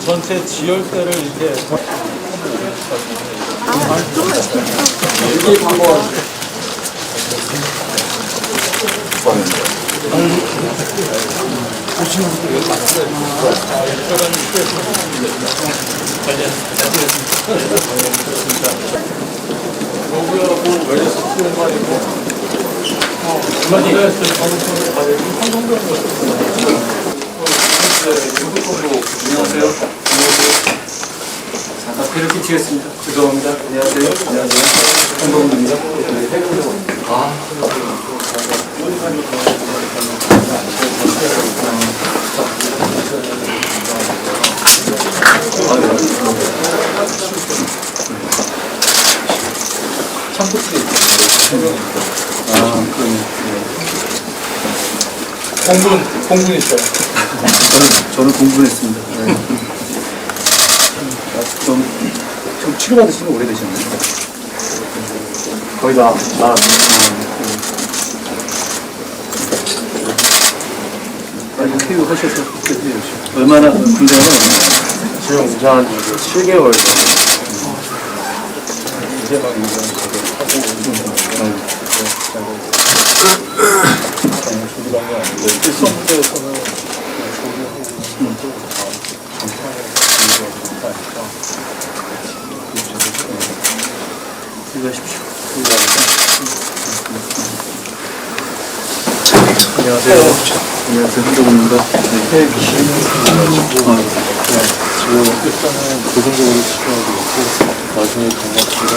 전체 지열대를 이렇게 이게 한번 여기하고 웰스 공간이고 안녕하세요. 잠깐 이렇게 치겠습니다. 죄송합니다. 안녕하세요. 안녕하세요. 홍범입니다. 공군 있어요. 저는 공부했습니다. 네. 좀 치료받으신 거 오래되셨나요? 거의 다 빨리 퇴유 하셔서 얼마나 군대는 지금 우선 7개월 이제 막 조리방이 아니고 일선부대에서는 수고하십시오. 안녕하세요. 안녕하세요. 한동훈입니다. 지금 일단은 고정적으로 치료하고 있고 나중에 건강치료를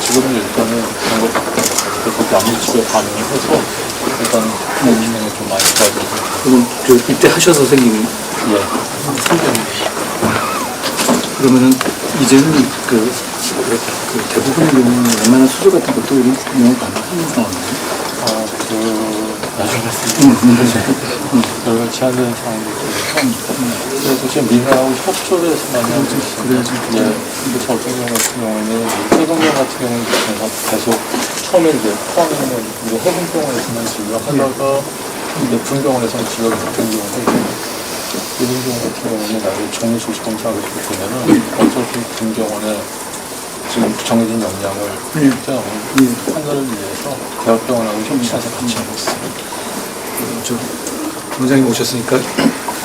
지금은 일단은 그렇게 안무치료 가능해서 일단 기능을 좀 많이 도와줘서 그럼 입대하셔서 생긴 그러면은 이제는 그 대부분의 경우는 웬만한 수술 같은 것도 우리 운영 가능한 상황이에요. 나중에 말씀드리겠습니다. 여러 가지 제한되는 상황도 있고 그래서 지금 민하고 협조를 해서 많이 하고 있습니다. 그래야지. 근데 저 같은 경우는 해병병 같은 경우는 계속 처음에 이제 포항에는 우리 해군병원에서만 진료를 하다가 이제 군병원에서는 진료를 못한 경우가 있고 이런 경우 같은 경우는 나중에 정밀 조직 검사를 보면은 어차피 군병원에 지금 정해진 역량을 판단을 위해서 대학병원하고 협치해서 같이 하고 있습니다. 저 원장님 오셨으니까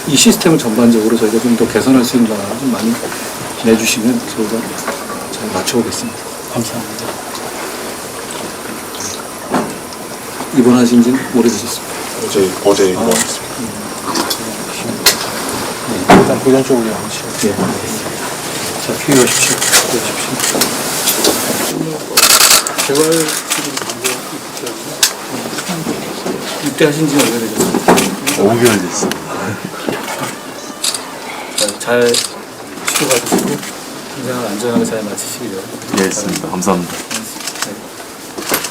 이 시스템을 전반적으로 저희가 좀 더 개선할 수 있는 방안을 좀 많이 내주시면 저희가 잘 맞춰보겠습니다. 감사합니다. 입원하신 지는 오래되셨습니다. 어제 입원했습니다. 일단 고전 쪽으로 양치요. 자, 피해가십시오. 개발 입대하신 지는 오래되셨습니다. 5개월 됐어요. 잘 치료받으시고 긴장을 안전하게 잘 마치시기를. 예, 했습니다. 감사합니다.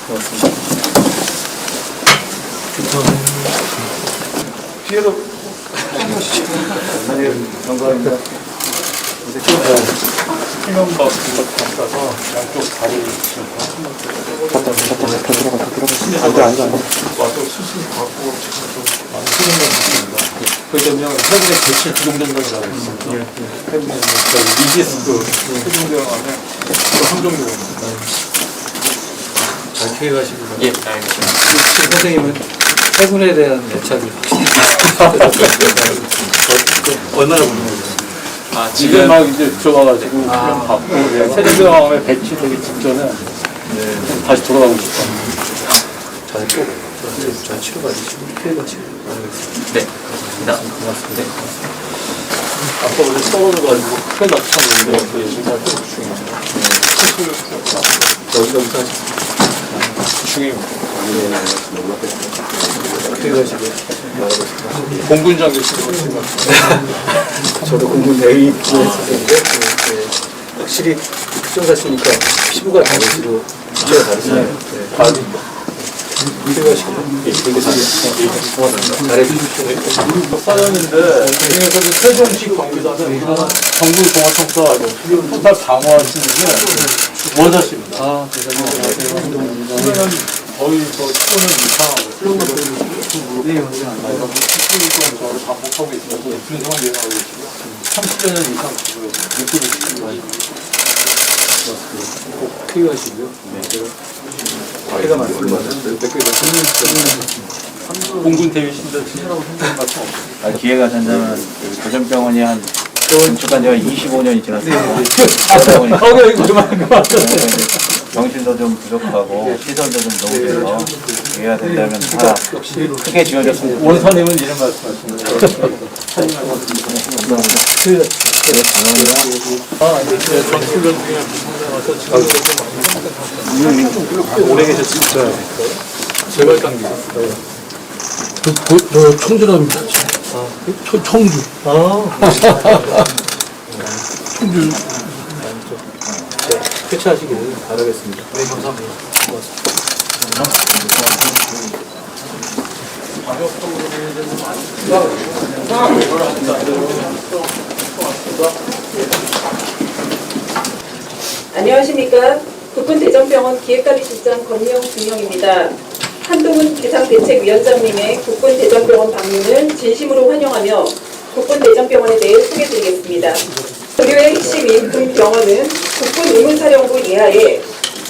고맙습니다. 피해로 영광입니다. 수면박 바꿔서 양쪽 다리 다 들어가. 와서 수술 받고 지금 좀 많이 쓰는 것 같습니다. 그러면 해군의 대체 기동전단이라고 있습니다. 해군의 이지스 해군대왕하면 또 함정대원입니다. 잘 피해가시고. 예, 알겠습니다. 선생님은 해군에 대한 애착이 얼마나 궁금해요? 지금 막 이제 들어가가지고 훈련 받고 세대대왕에 배치되기 직전에 다시 돌아가고 싶다. 잘 치료받으시고 피해가시고. 네, 감사합니다. 고맙습니다. 아까 원래 떨어져가지고 크게 다쳤는데 얘기가 좀 중요해요. 여기서 하셨습니다. 중요해요. 피해가시고. 공군장 교수님 저도 공군 내위 했었는데 확실히 특전사시니까 피부가 다르시고 주체가 다르시네요. 피해가시고. 잘해주십시오. 사연인데 그중에서 세종시 경기도는 정부종합청사 토탈 방어하시는 게 원하십니다. 아, 대단히 안녕하세요. 그러면 거의 저 10분은 이상하고 반복하고 있으면서 분석만 유행하고 있고요. 30년 이상 지금 육구를 지키고 꼭 쾌유하시고요. 해가 많습니다. 공군 대위신들 친하고 생각하는 말씀 없어요. 기회가 된다면 도전병원이 한 건축한 지가 25년이 지났습니다. 정신도 좀 부족하고 시설도 좀 너무 돼서 기회가 된다면 다 크게 지어졌으면 좋겠습니다. 원사님은 이런 말씀하시는 거예요. 전투련 중에 상상와서 지금 오래 계셨습니다. 제발 당기. 저 청주랍니다. 청주. 청주. 쾌차하시기를 바라겠습니다. 네, 감사합니다. 안녕하십니까. 국군대전병원 기획관리실장 권명준영입니다. 한동훈 비상대책위원장님의 국군대전병원 방문을 진심으로 환영하며 국군대전병원에 대해 소개드리겠습니다. 의료의 핵심인 군병원은 국군의무사령부 이하에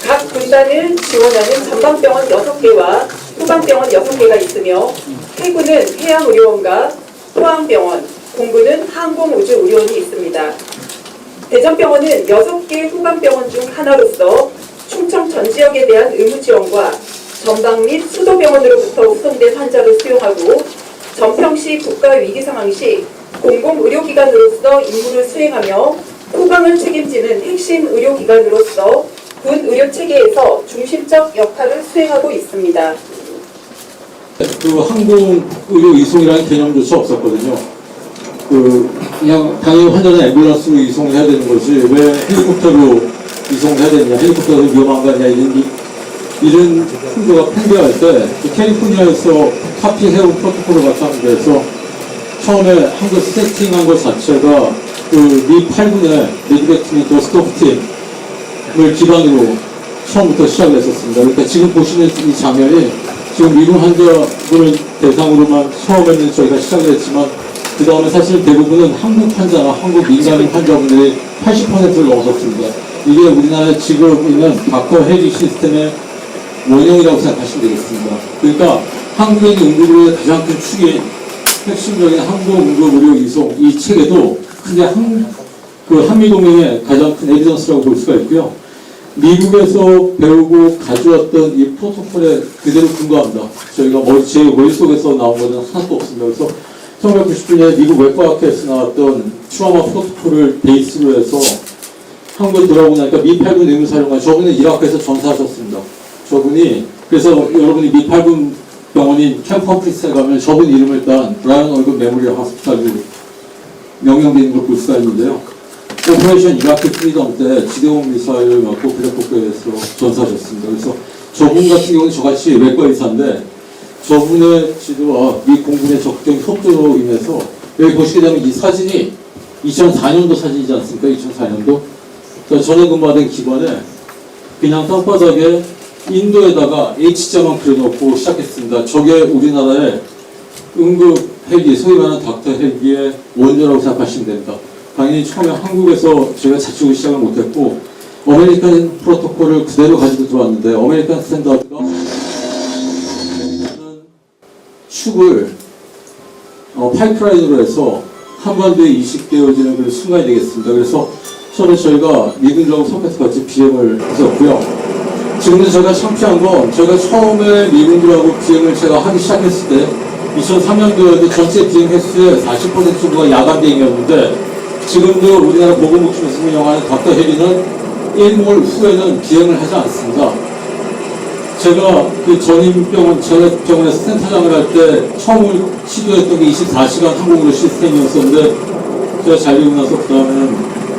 각 군단을 지원하는 전방병원 6개와 후방병원 6개가 있으며 해군은 해양의료원과 포항병원, 공군은 항공우주의료원이 있습니다. 대전병원은 6개 후방병원 중 하나로서 충청 전 지역에 대한 의무 지원과 전방 및 수도병원으로부터 후송된 환자를 수용하고 전평시 국가위기상황 시 공공의료기관으로서 임무를 수행하며 후방을 책임지는 핵심 의료기관으로서 군 의료체계에서 중심적 역할을 수행하고 있습니다. 그 항공 의료 이송이라는 개념조차 없었거든요. 그냥 당연히 환자는 앰뷸런스로 이송을 해야 되는 거지 왜 헬리콥터로 이송을 해야 되느냐, 헬리콥터가 위험한 거 아니냐 이런 풍조가 팽배할 때 캘리포니아에서 카피 해온 프로토콜을 바탕으로 해서 처음에 한국 세팅한 것 자체가 그 미 8군의 레드백팀이 도스토프팀을 기반으로 처음부터 시작을 했었습니다. 그러니까 지금 보시는 이 장면이 지금 미군 환자분을 대상으로만 처음에는 저희가 시작을 했지만 그 다음에 사실 대부분은 한국 환자나 한국 민간인 환자분들이 80%를 넘어섰습니다. 이게 우리나라에 지금 있는 다커 헬기 시스템의 원형이라고 생각하시면 되겠습니다. 그러니까 한국인 응급의료의 가장 큰 축인 핵심적인 항공 응급의료 이송 이 체계도 크게 한미동맹의 가장 큰 에비던스라고 볼 수가 있고요. 미국에서 배우고 가져왔던 이 프로토콜에 그대로 근거합니다. 저희가 제 머릿속에서 나온 것은 하나도 없습니다. 그래서 1990년에 미국 외과학회에서 나왔던 트라우마 프로토콜을 베이스로 해서 한국에 돌아오고 나니까 미 8군 의무사령관, 저분은 이라크에서 전사하셨습니다. 저분이, 그래서 여러분이 미 8군 병원인 캠프 컴플렉스에 가면 저분 이름을 딴 브라이언 얼건 메모리얼 하스피탈로 명명되는 걸 볼 수가 있는데요. 오퍼레이션 이라크 프리덤 때 지대공 미사일을 맞고 블랙호크에서 전사하셨습니다. 그래서 저분 같은 경우는 저같이 외과 의사인데 저분의 지도와 미 공군의 적극적인 협조로 인해서 여기 보시게 되면 이 사진이 2004년도 사진이지 않습니까? 2004년도. 전에 근무하던 기관에 그냥 땅바닥에 인도에다가 H자만 그려놓고 시작했습니다. 저게 우리나라의 응급 헬기, 소위 말하는 닥터 헬기의 원조라고 생각하시면 됩니다. 당연히 처음에 한국에서 저희가 자축을 시작을 못했고 아메리칸 프로토콜을 그대로 가지고 들어왔는데 아메리칸 스탠다드가 축을 파이프라인으로 해서 한반도에 이식되어지는 그런 순간이 되겠습니다. 그래서 처음에 저희가 미군들하고 섞여서 같이 비행을 했었고요. 지금도 저희가 창피한 건 저희가 처음에 미군들하고 비행을 제가 하기 시작했을 때 2003년도에도 전체 비행 횟수의 40% 정도가 야간 비행이었는데 지금도 우리나라 보건복지에서 운영하는 닥터 헬기는 1몰 후에는 비행을 하지 않습니다. 제가 그 전임병원, 전액병원에서 센터장을 할 때 처음으로 시도했던 게 24시간 항공으로 시스템이었었는데 제가 잘리고 나서 그 다음에는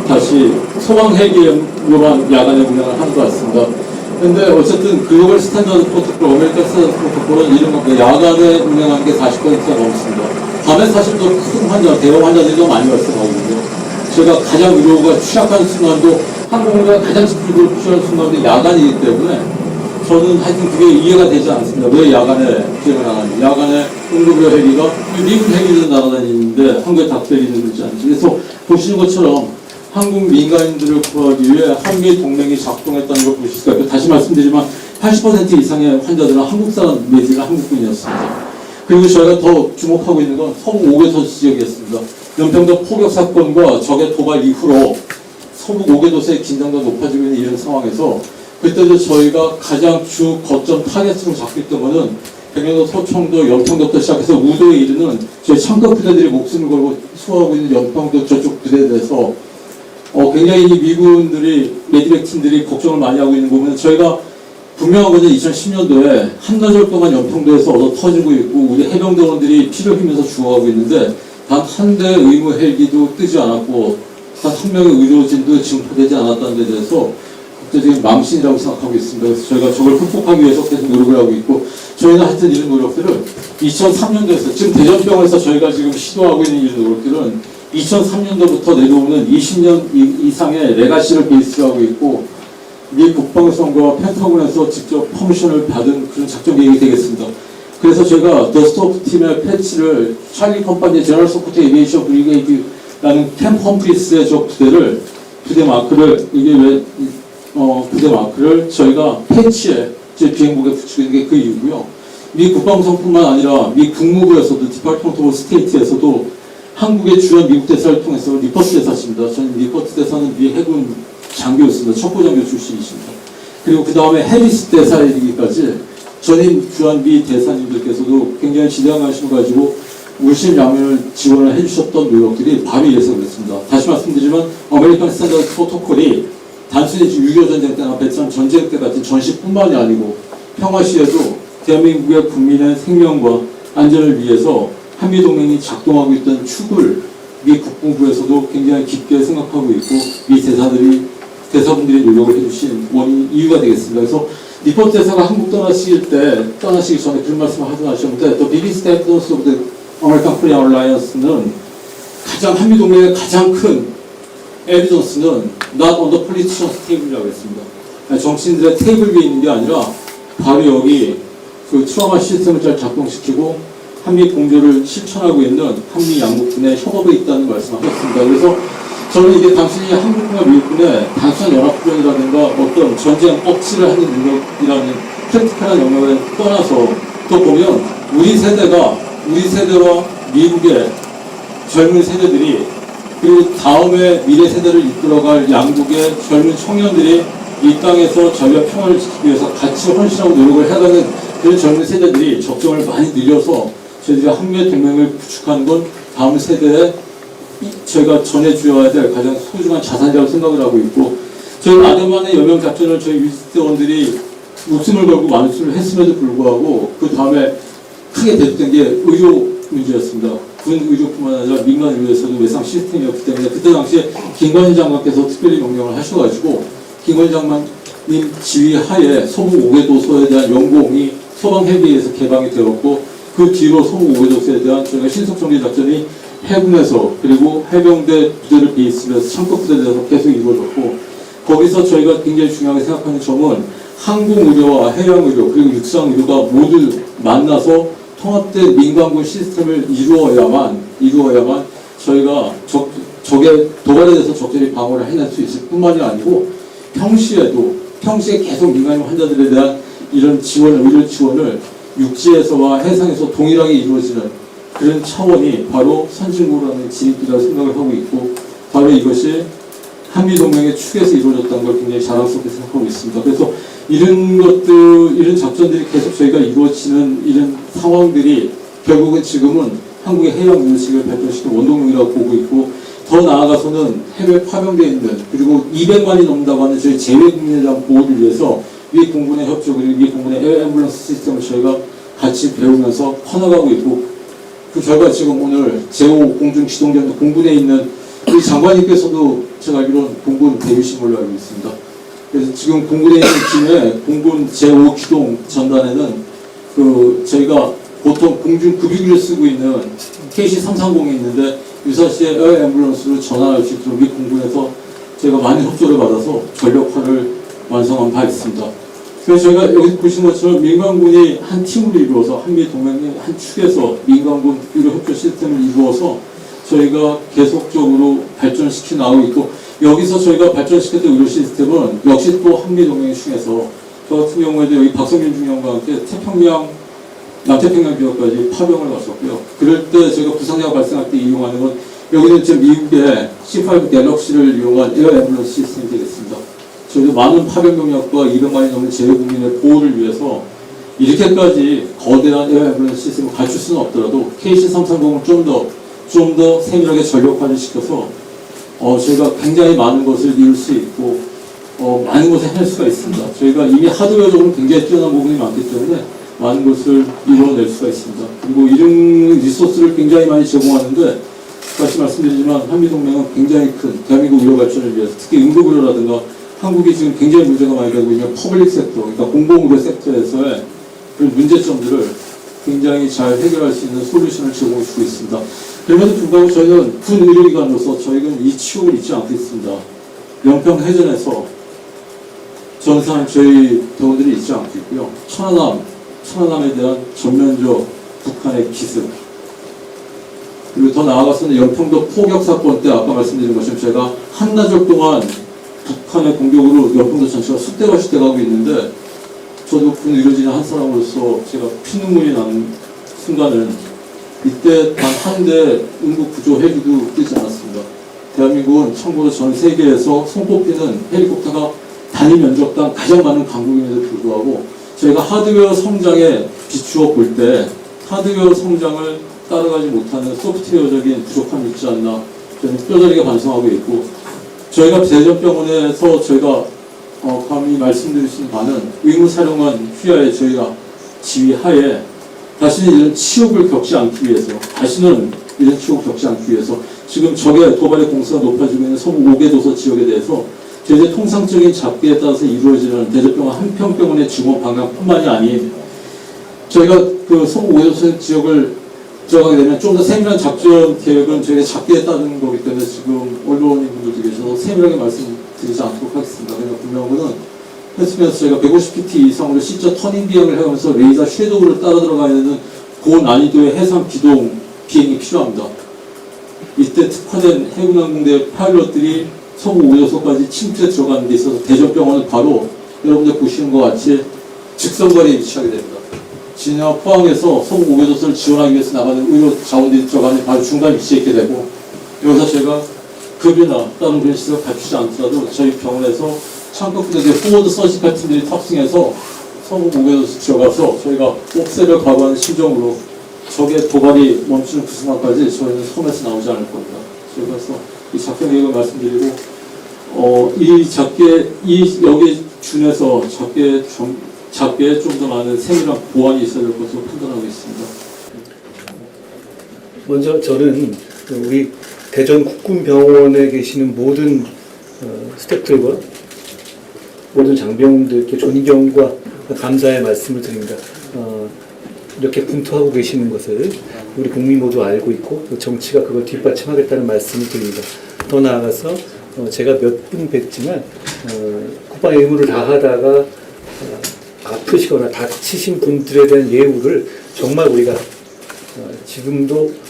다시 소방 헬기로만 야간에 운영을 하는 것 같습니다. 근데 어쨌든 글로벌 스탠다드 프로토콜, 아메리칸 스탠다드 프로토콜은 이런 겁니다. 야간에 운영하는 게 40%가 넘습니다. 밤에 사실 더 큰 환자, 대형 환자들이 더 많이 발생하거든요. 제가 가장 의료가 취약한 순간도 항공의료가 가장 집중적으로 필요한 순간도 야간이기 때문에 저는 하여튼 그게 이해가 되지 않습니다. 왜 야간에 비행을 안 하는지. 야간에 응급의료 헬기가 미군 헬기도 날아다니는데 한국에 닥터헬기는 그렇지 않지. 그래서 보시는 것처럼 한국 민간인들을 구하기 위해 한미 동맹이 작동했다는 걸 보실 수가 있고, 다시 말씀드리지만 80% 이상의 환자들은 한국 사람 내지는 한국군이었습니다. 그리고 저희가 더 주목하고 있는 건 서부 5개도 지역이었습니다. 연평도 포격 사건과 적의 도발 이후로 서부 5개도세의 긴장도가 높아지고 있는 이런 상황에서 그때도 저희가 가장 주 거점 타겟으로 잡고 있던 거는 백령도, 서청도, 연평도부터 시작해서 우도에 이르는 저희 창급 부대들이 목숨을 걸고 수호하고 있는 연평도 저쪽 부대에 대해서 굉장히 이 미군들이, 메디백 팀들이 걱정을 많이 하고 있는 부분은 저희가 분명한 것은 2010년도에 한나절 동안 연평도에서 얻어 터지고 있고 우리 해병대원들이 피를 흘리면서 죽어가고 있는데 단 한 대의 의무 헬기도 뜨지 않았고 단 한 명의 의료진도 증포되지 않았다는 데 대해서 국제적인 망신이라고 생각하고 있습니다. 그래서 저희가 저걸 극복하기 위해서 계속 노력을 하고 있고, 저희는 하여튼 이런 노력들을 2003년도에서 지금 대전병원에서 저희가 지금 시도하고 있는 이런 노력들은 2003년도부터 내려오는 20년 이상의 레가시를 베이스로 하고 있고, 미 국방성과 펜타곤에서 직접 퍼미션을 받은 그런 작전 계획이 되겠습니다. 그래서 저희가 더스톱 팀의 패치를 찰리 컴퍼니 제너럴 서포트 에비에이션 브리게이드라는 캠 험프리스의 저 부대 마크를 부대 마크를 저희가 패치에 제 비행복에 붙이고 있는 게 그 이유고요. 미 국방성뿐만 아니라 미 국무부에서도 디파트먼트 오브 스테이트에서도 한국의 주요 미국 대사를 통해서 리퍼트 대사십니다. 저는 리퍼트 대사는 미 해군 장교였습니다. 첩보장교 출신이십니다. 그리고 그 다음에 해리스 대사에 이르기까지 전임 주한 미 대사님들께서도 굉장히 지대한 관심을 가지고 물심양면을 지원을 해주셨던 노력들이 바로 이래서 그렇습니다. 다시 말씀드리면 아메리칸 스탠다드 프로토콜이 단순히 6.25 전쟁 때나 베트남 전쟁 때 같은 전시뿐만이 아니고 평화 시에도 대한민국의 국민의 생명과 안전을 위해서 한미동맹이 작동하고 있던 축을 미 국방부에서도 굉장히 깊게 생각하고 있고 미 대사분들이 노력을 해주신 이유가 되겠습니다. 그래서 리퍼트 대사가 한국 떠나시기 전에 그런 말씀을 하셨는데 The biggest evidence of the American Korean Alliance는 한미동맹의 가장 큰 에비던스는 not on the politician's table이라고 했습니다. 정치인들의 테이블 위에 있는 게 아니라 바로 여기 그 트라우마 시스템을 잘 작동시키고 한미 공조를 실천하고 있는 한미 양국군의 협업에 있다는 말씀을 하셨습니다. 그래서 저는 이게 단순히 한국군과 미국군의 단순한 연합훈련이라든가 어떤 전쟁 억지를 하는 능력이라는 프랙티컬한 영역을 떠나서 또 보면 우리 세대와 미국의 젊은 세대들이 그리고 다음에 미래 세대를 이끌어갈 양국의 젊은 청년들이 이 땅에서 자유와 평화를 지키기 위해서 같이 헌신하고 노력을 해가는 그런 젊은 세대들이 적정을 많이 늘려서 저희들이 한미의 동맹을 구축하는 건 다음 세대에 저희가 전해주어야 될 가장 소중한 자산이라고 생각을 하고 있고, 저희 아담만의 여명 작전을 저희 위대원들이 목숨을 걸고 만수를 했음에도 불구하고 그 다음에 크게 대두된 게 의료 문제였습니다. 군 의료뿐만 아니라 민간 의료에서도 외상 시스템이었기 때문에 그때 당시에 김관희 장관께서 특별히 명령을 하셔가지고 김관희 장관님 지휘하에 서부 5개도소에 대한 연구원이 소방회의에서 개방이 되었고, 그 뒤로 서부 5개도소에 대한 저희가 신속정리 작전이 해군에서 그리고 해병대 부대를 베이스로 해서 창급 부대에서 계속 이루어졌고, 거기서 저희가 굉장히 중요하게 생각하는 점은 항공의료와 해양의료 그리고 육상의료가 모두 만나서 통합된 민간군 시스템을 이루어야만 저희가 적의 도발에 대해서 적절히 방어를 해낼 수 있을 뿐만이 아니고 평시에 계속 민간 환자들에 대한 이런 의료 지원을 육지에서와 해상에서 동일하게 이루어지는 그런 차원이 바로 선진국이라는 진입이라고 생각을 하고 있고, 바로 이것이 한미동맹의 축에서 이루어졌다는 걸 굉장히 자랑스럽게 생각하고 있습니다. 그래서 이런 작전들이 계속 저희가 이루어지는 이런 상황들이 결국은 지금은 한국의 해양 문식을 발전시킨 원동력이라고 보고 있고, 더 나아가서는 해외 파병되어 있는 그리고 200만이 넘는다고 하는 저희 재외국민에 대한 보호를 위해서 미 공군의 협조 그리고 미 공군의 에어 앰뷸런스 시스템을 저희가 같이 배우면서 커나가고 있고, 그 결과 지금 오늘 제5 공중지동전도 공군에 있는 우리 장관님께서도 제가 알기로는 공군 대위신 걸로 알고 있습니다. 그래서 지금 공군에 있는 팀에 공군 제5 기동 전단에는 저희가 보통 공중 급유기를 쓰고 있는 KC-330이 있는데 유사시에 에어 앰뷸런스로 전환할 수 있도록 미 공군에서 제가 많은 협조를 받아서 전력화를 완성한 바 있습니다. 그래서 저희가 여기 보시는 것처럼 민간군이 한 팀으로 이루어서 한미동맹의 한 축에서 민간군 의료 협조 시스템을 이루어서 저희가 계속적으로 발전시켜 나가고 있고, 여기서 저희가 발전시켰던 의료 시스템은 역시 또 한미동맹 중에서 저 같은 경우에도 여기 박성균 중령과 함께 태평양, 남태평양 지역까지 파병을 갔었고요. 그럴 때 저희가 부상자가 발생할 때 이용하는 건 여기는 지금 미국의 C5 갤럭시를 이용한 에어 앰뷸런스 시스템이 되겠습니다. 저희도 많은 파병 병력과 200만이 넘는 재외국민의 보호를 위해서 이렇게까지 거대한 에어 앰뷸런스 시스템을 갖출 수는 없더라도 KC-330을 좀 더 세밀하게 전력화를 시켜서 저희가 굉장히 많은 것을 이룰 수 있고 많은 것을 해낼 수가 있습니다. 저희가 이미 하드웨어적으로 굉장히 뛰어난 부분이 많기 때문에 많은 것을 이루어낼 수가 있습니다. 그리고 이런 리소스를 굉장히 많이 제공하는데 다시 말씀드리지만 한미동맹은 굉장히 큰 대한민국 의료 발전을 위해서 특히 응급의료라든가 한국이 지금 굉장히 문제가 많이 되고 있는 퍼블릭 섹터, 그러니까 공공의료 섹터에서의 그런 문제점들을 굉장히 잘 해결할 수 있는 솔루션을 제공해 주고 있습니다. 그럼에도 불구하고 저희는 군 의료기관으로서 저희는 이 치욕을 잊지 않고 있습니다. 연평해전에서 전사한 저희 대원들이 잊지 않고 있고요. 천안함에 대한 전면적 북한의 기습, 그리고 더 나아가서는 연평도 포격 사건 때 아까 말씀드린 것처럼 제가 한나절 동안 북한의 공격으로 연평도 전체가 쑥대밭이 돼가고 있는데, 저도 군 의료진 한 사람으로서 제가 피눈물이 나는 순간은 이때 단 한 대 응급구조 헬기도 뜨지 않았습니다. 대한민국은 참고로 전 세계에서 손꼽히는 헬리콥터가 단위 면적당 가장 많은 강국임에도 불구하고 저희가 하드웨어 성장에 비추어 볼 때 하드웨어 성장을 따라가지 못하는 소프트웨어적인 부족함이 있지 않나 저는 뼈저리게 반성하고 있고, 저희가 대전병원에서 저희가 감히 말씀드릴 수 있는 바는 의무사령관 휘하에 저희가 지휘하에 다시는 이런 치욕을 겪지 않기 위해서, 지금 적의 도발의 공수가 높아지고 있는 서부 5개 도서 지역에 대해서 제재 통상적인 잡기에 따라서 이루어지는 대전병원 한평병원의 증원 방향뿐만이 아닌, 저희가 그 서부 5개 도서 지역을 들어가게 되면 좀 더 세밀한 작전 계획은 저희가 잡기에 따르는 거기 때문에 지금 언론인분들도 계셔서 세밀하게 말씀드리지 않도록 하겠습니다. 그러니까 분명한 거는 했으면서 저희가 150pt 이상으로 실제 터닝 비행을 해가면서 레이더 섀도우를 따라 들어가야 되는 고난이도의 해상 기동 비행이 필요합니다. 이때 특화된 해군항공대 파일럿들이 서부 5요소까지 침투에 들어가는 데 있어서 대전병원은 바로 여러분들 보시는 것 같이 직선거리에 위치하게 됩니다. 진해와 포항에서 서부 5요소를 지원하기 위해서 나가는 의료 자원들이 들어가는 바로 중간 위치에 있게 되고, 여기서 제가 급여나 다른 그런 시설을 갖추지 않더라도 저희 병원에서 창급부대의 포워드 서지컬 팀들이 탑승해서 서부 5요소 들어가서 저희가 옥새를 각오하는 심정으로 적의 도발이 멈추는 그 순간까지 저희는 섬에서 나오지 않을 겁니다. 그래서 이 작전 계획을 말씀드리고, 여기에 준해서 작게 좀 더 많은 세밀한 보완이 있어야 될 것으로 판단하고 있습니다. 먼저 저는 우리 대전 국군병원에 계시는 모든 스태프들과 모든 장병들께 존경과 감사의 말씀을 드립니다. 이렇게 분투하고 계시는 것을 우리 국민 모두 알고 있고 정치가 그걸 뒷받침하겠다는 말씀을 드립니다. 더 나아가서 제가 몇 분 뵀지만 국방의 의무를 다하다가 아프시거나 다치신 분들에 대한 예우를 정말 우리가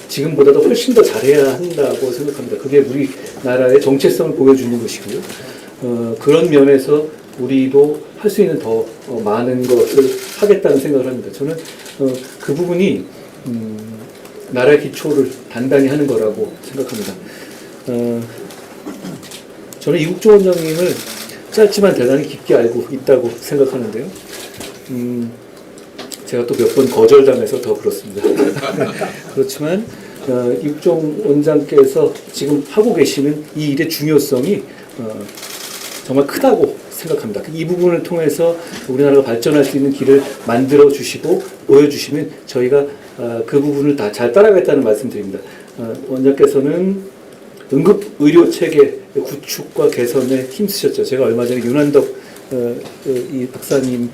지금보다도 훨씬 더 잘해야 한다고 생각합니다. 그게 우리나라의 정체성을 보여주는 것이고요. 그런 면에서 우리도 할 수 있는 더 많은 것을 하겠다는 생각을 합니다. 저는 그 부분이 나라의 기초를 단단히 하는 거라고 생각합니다. 저는 이국조 원장님을 짧지만 대단히 깊게 알고 있다고 생각하는데요. 제가 또 몇 번 거절당해서 더 그렇습니다. 그렇지만 이국종 원장께서 지금 하고 계시는 이 일의 중요성이 정말 크다고 생각합니다. 이 부분을 통해서 우리나라가 발전할 수 있는 길을 만들어 주시고 보여주시면 저희가 그 부분을 다 잘 따라가겠다는 말씀드립니다. 원장께서는 응급 의료 체계 구축과 개선에 힘쓰셨죠. 제가 얼마 전에 윤한덕 이 박사님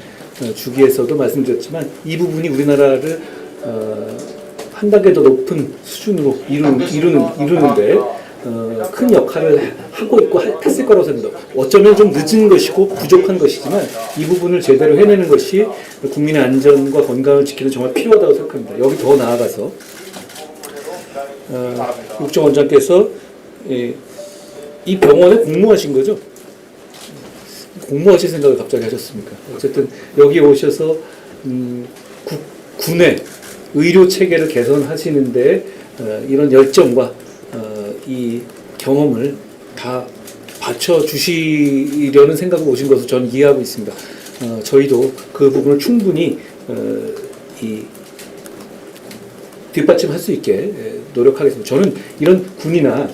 주기에서도 말씀드렸지만 이 부분이 우리나라를 한 단계 더 높은 수준으로 이루는데 큰 역할을 하고 있고 했을 거라고 생각합니다. 어쩌면 좀 늦은 것이고 부족한 것이지만 이 부분을 제대로 해내는 것이 국민의 안전과 건강을 지키는 정말 필요하다고 생각합니다. 여기 더 나아가서 육종 원장께서 이 병원에 공무하신 거죠? 공무하실 생각을 갑자기 하셨습니까? 어쨌든 여기 오셔서 군의 의료 체계를 개선하시는데 이런 열정과 이 경험을 다 받쳐주시려는 생각으로 오신 것을 저는 이해하고 있습니다. 저희도 그 부분을 충분히 뒷받침할 수 있게 노력하겠습니다. 저는 이런 군이나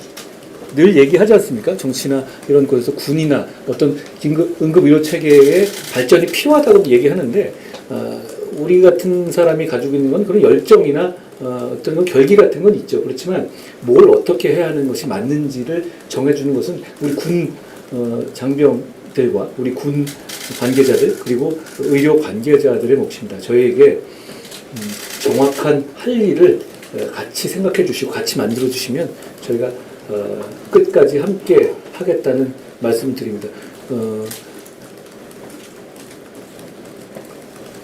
늘 얘기하지 않습니까? 정치나 이런 곳에서 군이나 어떤 응급의료 체계의 발전이 필요하다고 얘기하는데 우리 같은 사람이 가지고 있는 건 그런 열정이나 어떤 결기 같은 건 있죠. 그렇지만 뭘 어떻게 해야 하는 것이 맞는지를 정해주는 것은 우리 군 장병들과 우리 군 관계자들 그리고 의료 관계자들의 몫입니다. 저희에게 정확한 할 일을 같이 생각해 주시고 같이 만들어 주시면 저희가 끝까지 함께 하겠다는 말씀을 드립니다.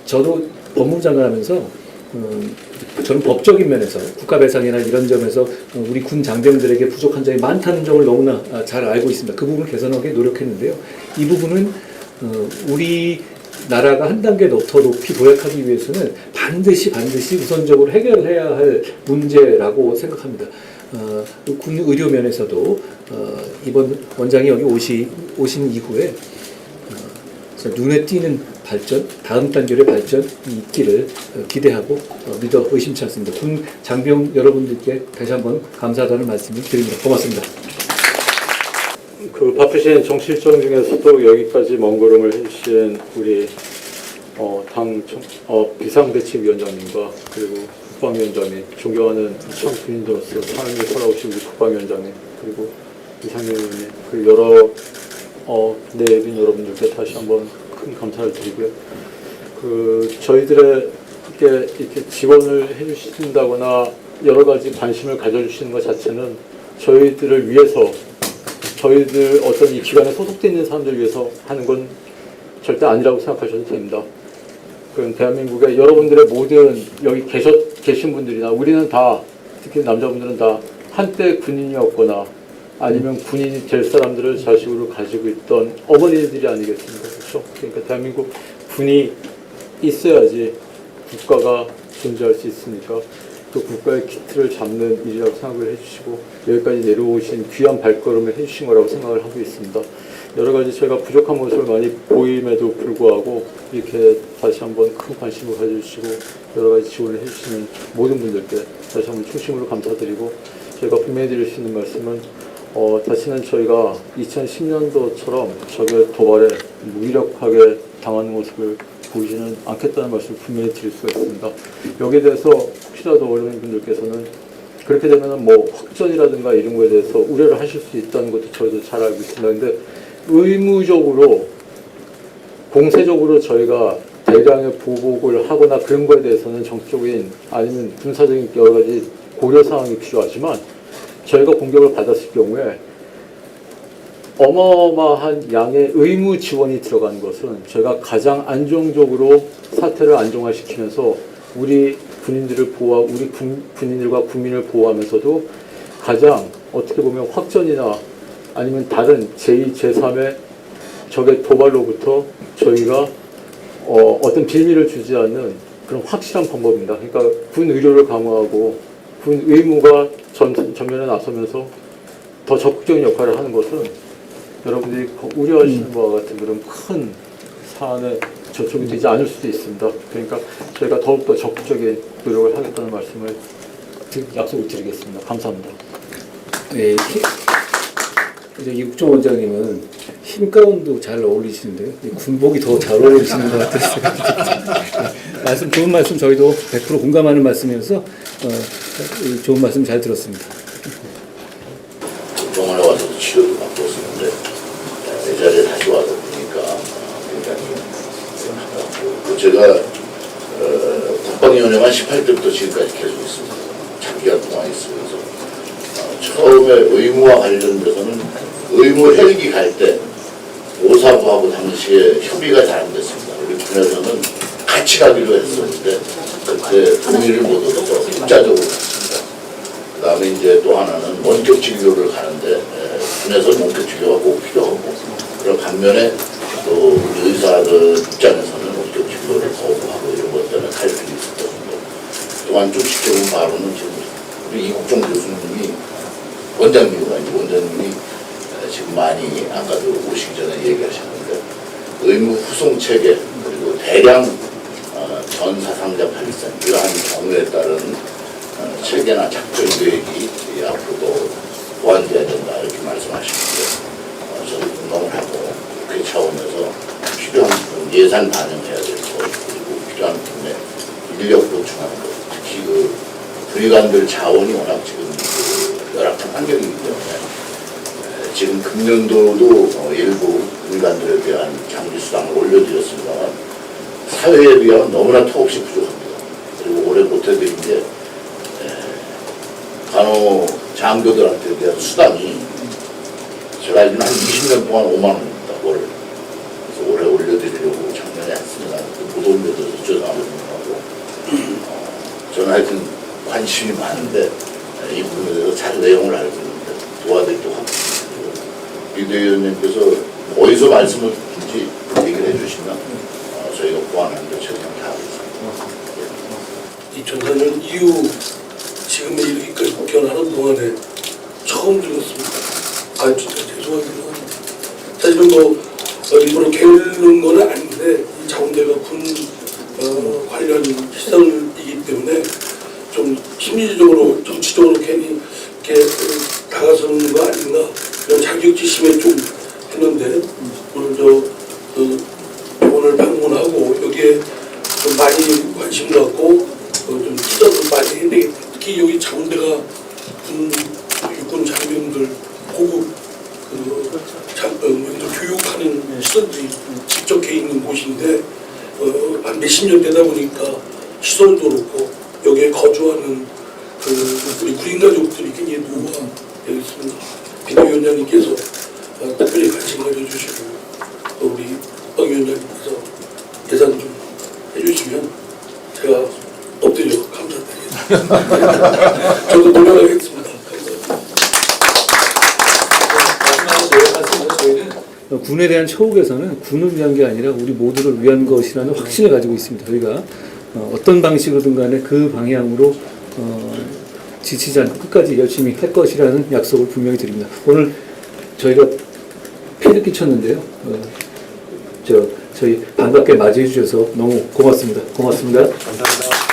저도 법무부 장관 하면서 저는 법적인 면에서 국가 배상이나 이런 점에서 우리 군 장병들에게 부족한 점이 많다는 점을 너무나 잘 알고 있습니다. 그 부분을 개선하기 노력했는데요. 이 부분은 우리 나라가 한 단계 더 높이 도약하기 위해서는 반드시 우선적으로 해결해야 할 문제라고 생각합니다. 군 의료 면에서도 이번 원장이 여기 오신 이후에 눈에 띄는 발전, 다음 단계의 발전이 있기를 기대하고 믿어 의심치 않습니다. 군 장병 여러분들께 다시 한번 감사하다는 말씀을 드립니다. 고맙습니다. 그 바쁘신 정치일정 중에서도 여기까지 먼 걸음을 해주신 우리 비상대책위원장님과 그리고 국방위원장님, 존경하는 참 군인으로서 삶을 살아오신 우리 국방위원장님, 그리고 이상민 의원님, 그리고 여러 내빈 여러분들께 다시 한번 큰 감사를 드리고요. 저희들에게 이렇게 지원을 해주신다거나 여러 가지 관심을 가져주시는 것 자체는 저희들을 위해서, 저희들 어떤 이 기관에 소속되어 있는 사람들을 위해서 하는 건 절대 아니라고 생각하셔도 됩니다. 그럼 대한민국의 여러분들의 모든 여기 계신 분들이나 우리는 다, 특히 남자분들은 다 한때 군인이었거나 아니면 군인이 될 사람들을 자식으로 가지고 있던 어머니들이 아니겠습니까? 그렇죠? 그러니까 대한민국 군이 있어야지 국가가 존재할 수 있으니까 그 국가의 기틀을 잡는 일이라고 생각을 해주시고 여기까지 내려오신 귀한 발걸음을 해주신 거라고 생각을 하고 있습니다. 여러 가지 저희가 부족한 모습을 많이 보임에도 불구하고 이렇게 다시 한번 큰 관심을 가져주시고 여러 가지 지원을 해주시는 모든 분들께 다시 한번 충심으로 감사드리고 저희가 분명히 드릴 수 있는 말씀은 다시는 저희가 2010년도처럼 적의 도발에 무기력하게 당하는 모습을 보이지는 않겠다는 말씀을 분명히 드릴 수가 있습니다. 여기에 대해서 혹시라도 어려운 분들께서는 그렇게 되면 뭐 확전이라든가 이런 거에 대해서 우려를 하실 수 있다는 것도 저희도 잘 알고 있습니다. 근데 의무적으로 공세적으로 저희가 대량의 보복을 하거나 그런 거에 대해서는 정치적인 아니면 군사적인 여러 가지 고려 사항이 필요하지만 저희가 공격을 받았을 경우에 어마어마한 양의 의무 지원이 들어가는 것은 저희가 가장 안정적으로 사태를 안정화시키면서 우리 군인들을 보호하고 우리 군인들과 국민을 보호하면서도 가장 어떻게 보면 확전이나 아니면 다른 제2, 제3의 적의 도발로부터 저희가 어떤 빌미를 주지 않는 그런 확실한 방법입니다. 그러니까 군 의료를 강화하고 군 의무가 전면에 나서면서 더 적극적인 역할을 하는 것은 여러분들이 우려하시는 바와 같은 그런 큰 사안에 저촉이 되지 않을 수도 있습니다. 그러니까 저희가 더욱더 적극적인 노력을 하겠다는 말씀을 약속을 드리겠습니다. 감사합니다. 네, 이제 이국종 원장님은 흰 가운도 잘 어울리시는데요. 군복이 더 잘 어울리시는 것 같아서 좋은 말씀 저희도 100% 공감하는 말씀이어서 좋은 말씀 잘 들었습니다. 병원에 와서도 치료도 받고 있었는데 이 자리에 다시 와서 보니까 굉장히 반갑고 제가 국방위원회만 18때부터 지금까지 계속 있습니다. 장기간 동안 있으면서 처음에 의무와 관련돼서는 의무 헬기 갈 때 오사부하고 당시에 협의가 잘 안 됐습니다. 우리 군에서는 같이 가기로 했었는데 그때 동의를 못 얻어서 독자적으로 갔습니다. 그 다음에 이제 또 하나는 원격 진료를 가는데 군에서 원격 진료가 꼭 필요하고 그런 반면에 또 우리 의사들 입장에서는 원격 진료를 거부하고 이런 것 때문에 갈등이 있었거든요. 또한 좀 지켜본 바로는 지금 우리 이국종 교수님이 원장님이 지금 많이 아까도 오시기 전에 얘기하셨는데 의무 후송 체계 그리고 대량 전 사상자 발생 이러한 경우에 따른 체계나 작전 계획이 앞으로도 보완돼야 된다 이렇게 말씀하시는데 저도 공감을 하고 국회 차원에서 필요한 부분 예산 반영해야 될 것 그리고 필요한 부분에 인력 보충하는 것 특히 그 부의관들 자원이 워낙 지금 열악한 환경이기 때문에 지금 금년도도 일부 민간들에 대한 장기수당을 올려드렸습니다만 사회에 비하면 너무나 턱없이 부족합니다. 그리고 올해 못해드린 게 간호장교들한테 대한 수당이 제가 알기로는 한 20년 동안 5만 원입니다. 월. 그래서 올해 올려드리려고 작년에 했습니다. 못 올려드려서 죄송하고 저는 하여튼 관심이 많은데 이 부분에 대해서 잘 내용을 알고 있는데 도와드리도록 합니다. 비대위원님께서 어디서 말씀을 듣든지 얘기를 해주시면 저희가 보완하는데 최선을 다하겠습니다. 2004년 이후 지금에 이르기까지 복귀하는 동안에 처음 들었습니다. 아 진짜 죄송하기도 합니다. 사실은 뭐 일부러 게으른 건 아닌데 이 자원대가 군 관련 시설이기 때문에 좀 심리적으로 정치적으로 괜히 이렇게 다가서는 거 아닌가 그런 자격지심에 좀 했는데 오늘 오늘 방문하고 여기에 좀 많이 관심 갖고 좀 투자도 많이 해야 되겠다. 특히 여기 자원대가 육군 장병들 고급 교육하는 시설들이 집적해 있는 곳인데 한 몇십 년 되다 보니까 시설도 그렇고 여기에 거주하는 우리 군인 가족들이 굉장히 노후가 되어 있습니다. 비대위원장님께서 특별히 관심 가져주시고 또 우리 황 위원장님께서 예산 좀 해주시면 제가 엎드려 감사드립니다. 저도 노력하겠습니다. 군에 대한 처우 개선은 군을 위한 게 아니라 우리 모두를 위한 것이라는 확신을 가지고 있습니다. 저희가 어떤 방식으로든 간에 그 방향으로 지치지 않고 끝까지 열심히 할 것이라는 약속을 분명히 드립니다. 오늘 저희가 폐를 끼쳤는데요. 저희 반갑게 맞이해 주셔서 너무 고맙습니다. 고맙습니다. 감사합니다.